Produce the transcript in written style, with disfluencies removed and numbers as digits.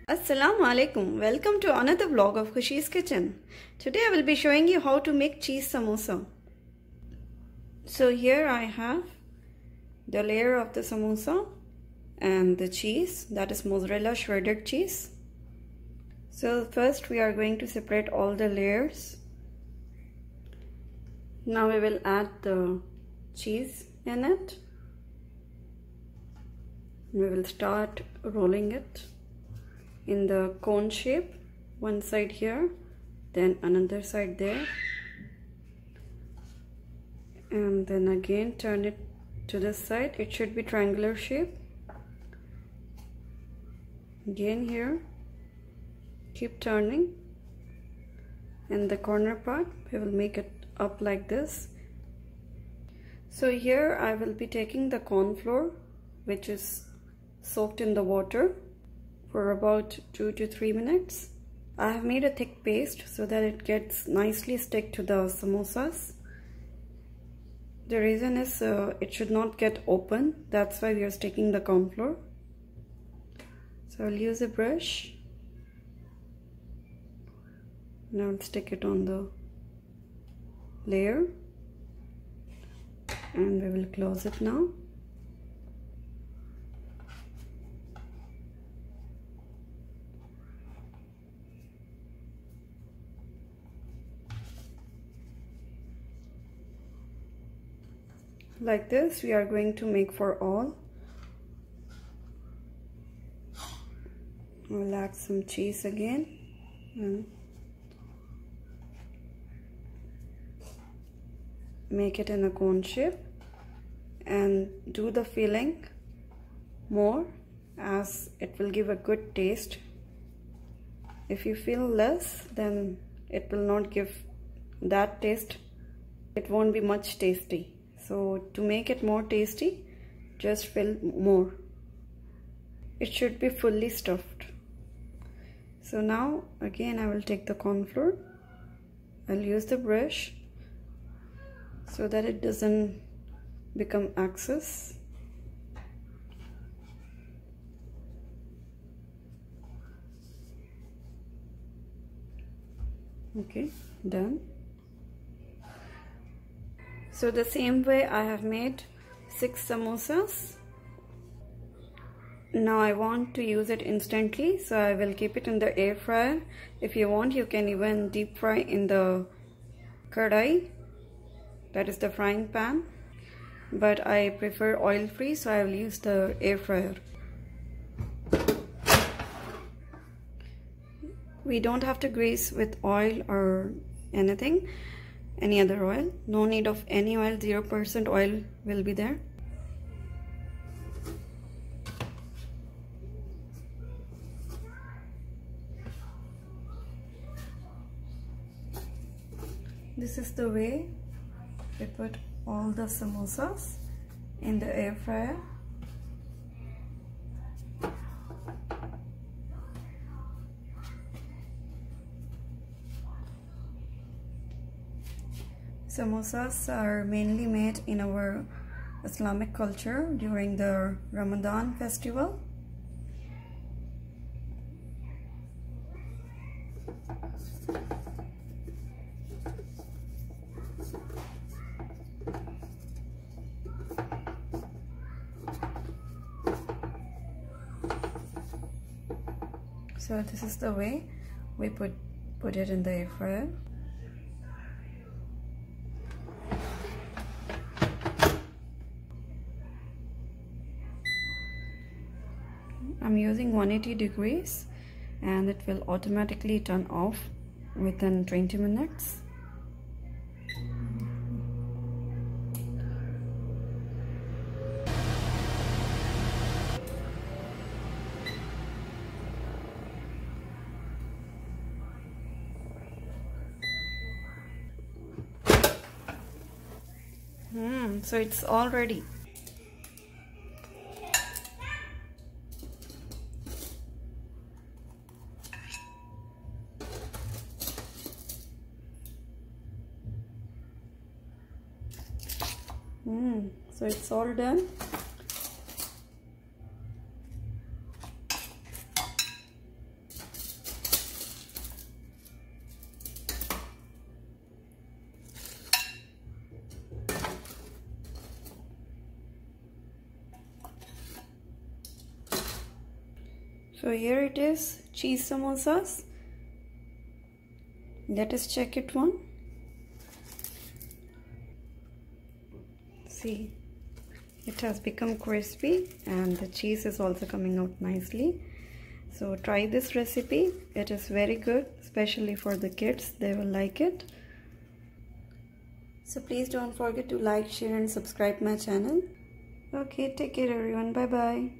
Assalamu alaikum. Welcome to another vlog of Khushi's Kitchen. Today I will be showing you how to make cheese samosa. So here I have the layer of the samosa and the cheese, that is mozzarella shredded cheese. So first we are going to separate all the layers. Now we will add the cheese in it. We will start rolling it in the cone shape, one side here, then another side there, and then again turn it to this side. It should be triangular shape. Again here, keep turning. In the corner part we will make it up like this. So here I will be taking the corn flour, which is soaked in the water for about 2 to 3 minutes. I have made a thick paste so that it gets nicely stick to the samosas. The reason is it should not get open, that's why we are sticking the corn flour. So I'll use a brush. Now I'll stick it on the layer and we will close it now. Like this we are going to make for all. We'll add some cheese again and make it in a cone shape and do the filling more, as it will give a good taste. If you fill less, then it will not give that taste. It won't be much tasty. So to make it more tasty, just fill more. It should be fully stuffed. So now again I will take the corn flour. I'll use the brush so that it doesn't become excess. Okay, done. So the same way I have made 6 samosas. Now I want to use it instantly, so I will keep it in the air fryer. If you want, you can even deep fry in the kadai, that is the frying pan, but I prefer oil free, so I will use the air fryer. We don't have to grease with oil or anything, any other oil. No need of any oil, 0% oil will be there. This is the way we put all the samosas in the air fryer. Samosas are mainly made in our Islamic culture during the Ramadan festival. So this is the way we put it in the air fryer. I'm using 180 degrees and it will automatically turn off within 20 minutes. So it's all ready. So it's all done. So here it is, cheese samosas. Let us check it one. See, it has become crispy and the cheese is also coming out nicely. So try this recipe. It is very good, especially for the kids. They will like it. So please don't forget to like, share and subscribe my channel. Okay, take care everyone. Bye bye.